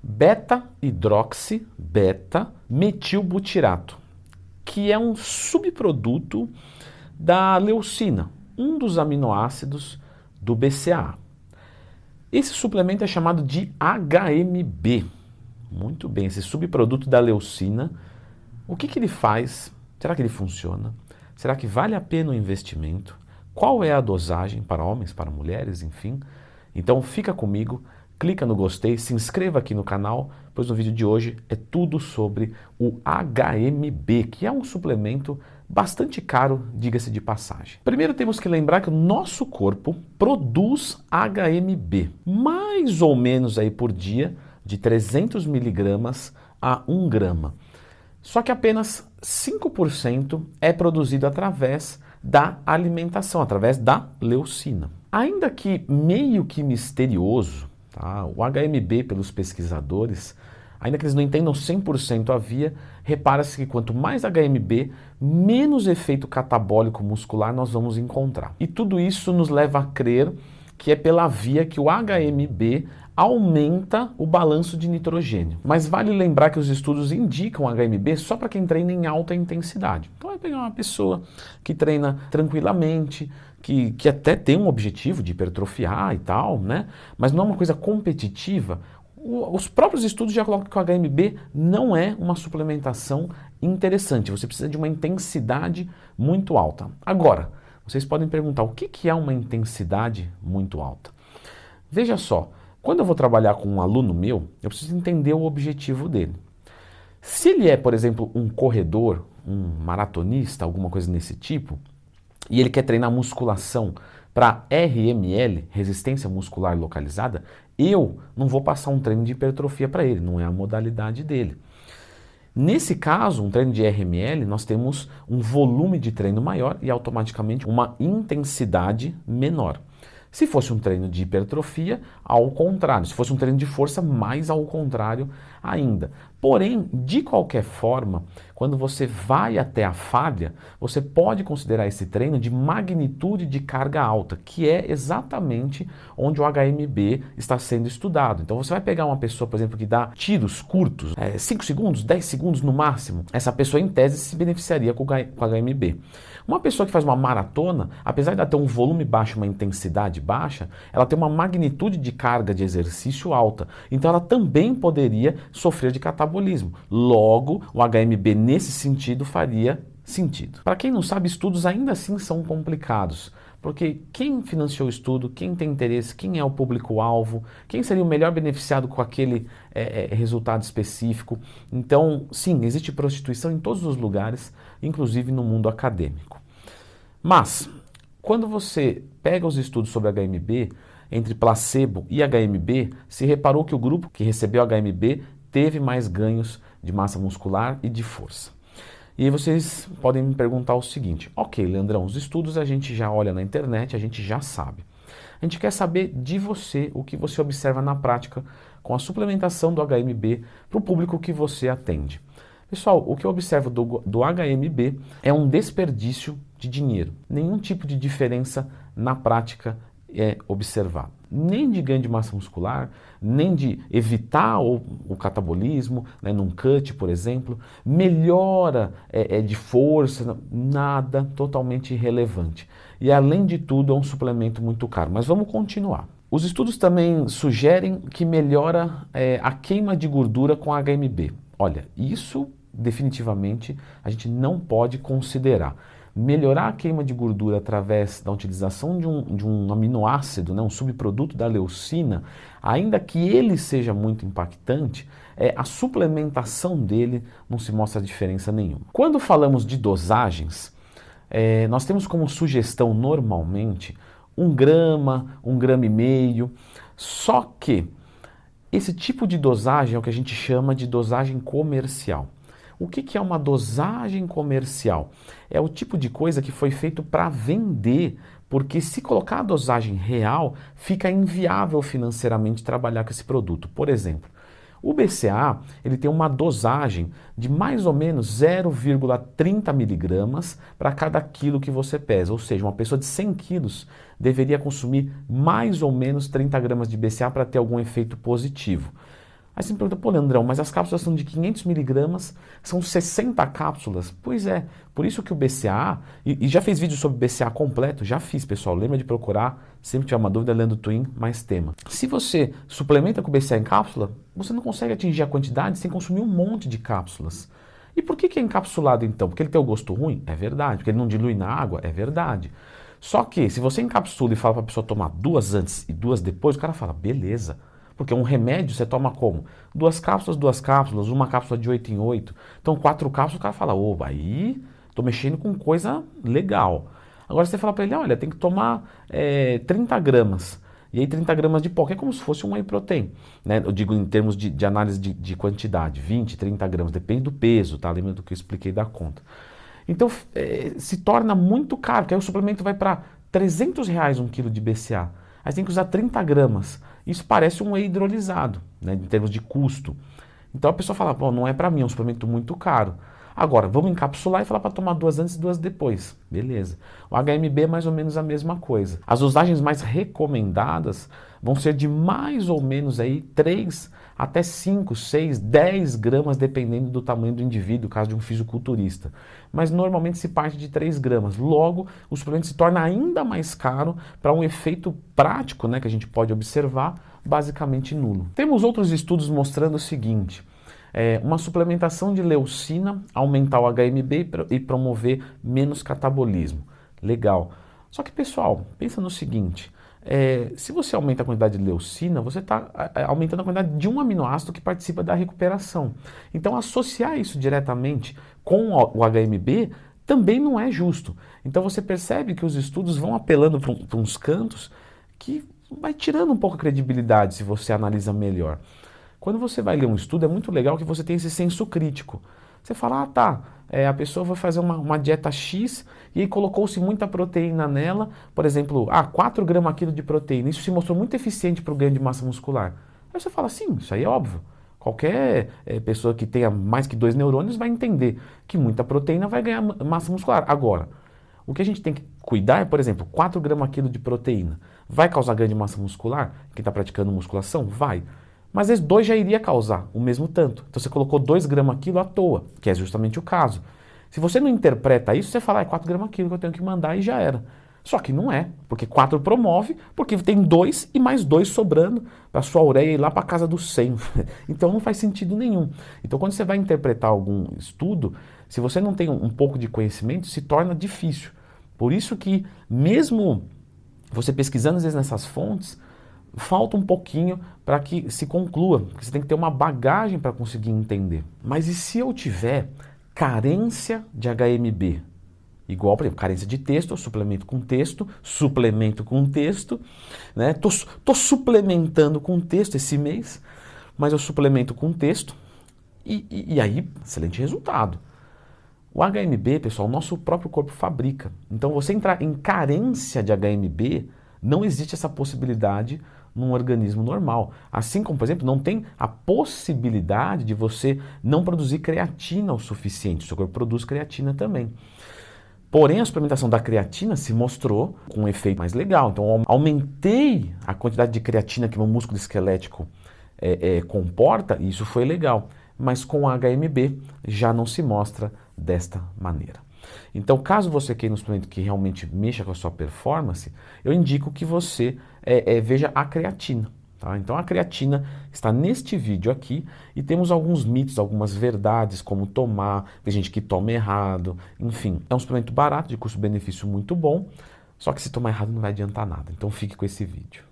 beta-hidroxi-beta-metilbutirato, que é um subproduto da leucina, um dos aminoácidos do BCAA. Esse suplemento é chamado de HMB. Muito bem, esse subproduto da leucina, o que ele faz? Será que ele funciona? Será que vale a pena o investimento? Qual é a dosagem para homens, para mulheres, enfim? Então fica comigo, clica no gostei, se inscreva aqui no canal, pois no vídeo de hoje é tudo sobre o HMB, que é um suplemento bastante caro, diga-se de passagem. Primeiro temos que lembrar que o nosso corpo produz HMB, mais ou menos aí por dia, de 300 miligramas a 1 grama. Só que apenas 5% é produzido através da alimentação, através da leucina. Ainda que meio que misterioso, tá? O HMB pelos pesquisadores, ainda que eles não entendam 100% a via, repara-se que quanto mais HMB, menos efeito catabólico muscular nós vamos encontrar. E tudo isso nos leva a crer que é pela via que o HMB aumenta o balanço de nitrogênio. Mas vale lembrar que os estudos indicam HMB só para quem treina em alta intensidade. Então vai pegar uma pessoa que treina tranquilamente, que até tem um objetivo de hipertrofiar e tal, né? Mas não é uma coisa competitiva. Os próprios estudos já colocam que o HMB não é uma suplementação interessante. Você precisa de uma intensidade muito alta. Agora, vocês podem perguntar, o que é uma intensidade muito alta? Veja só, quando eu vou trabalhar com um aluno meu, eu preciso entender o objetivo dele. Se ele é, por exemplo, um corredor, um maratonista, alguma coisa nesse tipo, e ele quer treinar musculação para RML, resistência muscular localizada, eu não vou passar um treino de hipertrofia para ele, não é a modalidade dele. Nesse caso, um treino de RML, nós temos um volume de treino maior e automaticamente uma intensidade menor. Se fosse um treino de hipertrofia, ao contrário. Se fosse um treino de força, mais ao contrário ainda. Porém, de qualquer forma, quando você vai até a falha, você pode considerar esse treino de magnitude de carga alta, que é exatamente onde o HMB está sendo estudado. Então você vai pegar uma pessoa, por exemplo, que dá tiros curtos, 5 segundos, 10 segundos no máximo, essa pessoa em tese se beneficiaria com o HMB. Uma pessoa que faz uma maratona, apesar de ela ter um volume baixo, uma intensidade baixa, ela tem uma magnitude de carga de exercício alta. Então ela também poderia sofrer de catabolismo. Logo, o HMB nesse sentido faria sentido. Para quem não sabe, estudos ainda assim são complicados. Porque quem financiou o estudo, quem tem interesse, quem é o público-alvo, quem seria o melhor beneficiado com aquele resultado específico. Então, sim, existe prostituição em todos os lugares, inclusive no mundo acadêmico. Mas, quando você pega os estudos sobre HMB, entre placebo e HMB, se reparou que o grupo que recebeu HMB teve mais ganhos de massa muscular e de força. E aí vocês podem me perguntar o seguinte, ok, Leandrão, os estudos a gente já olha na internet, a gente já sabe. A gente quer saber de você o que você observa na prática com a suplementação do HMB para o público que você atende. Pessoal, o que eu observo do HMB é um desperdício de dinheiro. Nenhum tipo de diferença na prática é observado. Nem de ganho de massa muscular, nem de evitar o catabolismo, né, num cut, por exemplo, melhora de força, nada, totalmente irrelevante. E além de tudo é um suplemento muito caro. Mas vamos continuar. Os estudos também sugerem que melhora a queima de gordura com HMB. Olha, isso definitivamente a gente não pode considerar. Melhorar a queima de gordura através da utilização de um aminoácido, né, um subproduto da leucina, ainda que ele seja muito impactante, a suplementação dele não se mostra diferença nenhuma. Quando falamos de dosagens, nós temos como sugestão normalmente 1 grama, 1,5 grama, só que esse tipo de dosagem é o que a gente chama de dosagem comercial. O que é uma dosagem comercial? É o tipo de coisa que foi feito para vender, porque se colocar a dosagem real, fica inviável financeiramente trabalhar com esse produto. Por exemplo, o BCAA ele tem uma dosagem de mais ou menos 0,30 miligramas para cada quilo que você pesa. Ou seja, uma pessoa de 100 quilos deveria consumir mais ou menos 30 gramas de BCAA para ter algum efeito positivo. Aí você me pergunta, pô, Leandrão, mas as cápsulas são de 500 miligramas, são 60 cápsulas. Pois é, por isso que o BCAA, e já fez vídeo sobre BCAA completo, já fiz, pessoal, lembra de procurar, sempre tiver uma dúvida, Leandro Twin, mais tema. Se você suplementa com BCAA em cápsula, você não consegue atingir a quantidade sem consumir um monte de cápsulas. E por que é encapsulado então? Porque ele tem o gosto ruim? É verdade. Porque ele não dilui na água? É verdade. Só que se você encapsula e fala para a pessoa tomar 2 antes e 2 depois, o cara fala, beleza. Porque um remédio você toma como? 2 cápsulas, uma cápsula de 8 em 8. Então 4 cápsulas, o cara fala, opa, aí tô mexendo com coisa legal. Agora você fala para ele, olha, tem que tomar 30 gramas. E aí 30 gramas de pó, que é como se fosse um whey protein, né? Eu digo em termos de análise de quantidade, 20, 30 gramas, depende do peso, tá? Lembra do que eu expliquei da conta. Então se torna muito caro, porque aí o suplemento vai para R$ 300 um quilo de BCA. Aí você tem que usar 30 gramas. Isso parece um whey hidrolisado, né, em termos de custo. Então a pessoa fala, pô, não é para mim, é um suplemento muito caro. Agora, vamos encapsular e falar para tomar 2 antes e 2 depois. Beleza. O HMB é mais ou menos a mesma coisa. As dosagens mais recomendadas vão ser de mais ou menos aí 3 até 5, 6, 10 gramas, dependendo do tamanho do indivíduo, caso de um fisiculturista. Mas normalmente se parte de 3 gramas. Logo, o suplemento se torna ainda mais caro para um efeito prático, né, que a gente pode observar, basicamente nulo. Temos outros estudos mostrando o seguinte: uma suplementação de leucina, aumentar o HMB e promover menos catabolismo. Legal. Só que, pessoal, pensa no seguinte, se você aumenta a quantidade de leucina, você está aumentando a quantidade de um aminoácido que participa da recuperação. Então, associar isso diretamente com o HMB também não é justo. Então, você percebe que os estudos vão apelando para uns cantos que vai tirando um pouco a credibilidade se você analisa melhor. Quando você vai ler um estudo, é muito legal que você tenha esse senso crítico. Você fala, a pessoa vai fazer uma dieta X e aí colocou-se muita proteína nela, por exemplo, 4 gramas quilo de proteína. Isso se mostrou muito eficiente para o ganho de massa muscular. Aí você fala, sim, isso aí é óbvio. Qualquer pessoa que tenha mais que 2 neurônios vai entender que muita proteína vai ganhar massa muscular. Agora, o que a gente tem que cuidar é, por exemplo, 4 gramas quilo de proteína. Vai causar ganho de massa muscular? Quem está praticando musculação? Vai. Mas às vezes 2 já iria causar o mesmo tanto. Então você colocou 2 gramas quilo à toa, que é justamente o caso. Se você não interpreta isso, você fala, 4 gramas quilo que eu tenho que mandar e já era. Só que não é, porque 4 promove, porque tem 2 e mais 2 sobrando para sua ureia ir lá para a casa do 100. Então não faz sentido nenhum. Então quando você vai interpretar algum estudo, se você não tem um pouco de conhecimento, se torna difícil. Por isso que mesmo você pesquisando às vezes nessas fontes, falta um pouquinho para que se conclua, porque você tem que ter uma bagagem para conseguir entender. Mas e se eu tiver carência de HMB? Igual, por exemplo, carência de texto, eu suplemento com texto, né? Tô suplementando com texto esse mês, mas eu suplemento com texto e aí, excelente resultado. O HMB, pessoal, o nosso próprio corpo fabrica. Então, você entrar em carência de HMB, não existe essa possibilidade num organismo normal. Assim como, por exemplo, não tem a possibilidade de você não produzir creatina o suficiente. O seu corpo produz creatina também. Porém, a suplementação da creatina se mostrou com um efeito mais legal. Então, aumentei a quantidade de creatina que o meu músculo esquelético comporta, e isso foi legal. Mas com o HMB já não se mostra desta maneira. Então, caso você queira um suplemento que realmente mexa com a sua performance, eu indico que você veja a creatina. Tá? Então, a creatina está neste vídeo aqui e temos alguns mitos, algumas verdades, como tomar, tem gente que toma errado, enfim. É um suplemento barato, de custo-benefício muito bom, só que se tomar errado não vai adiantar nada. Então, fique com esse vídeo.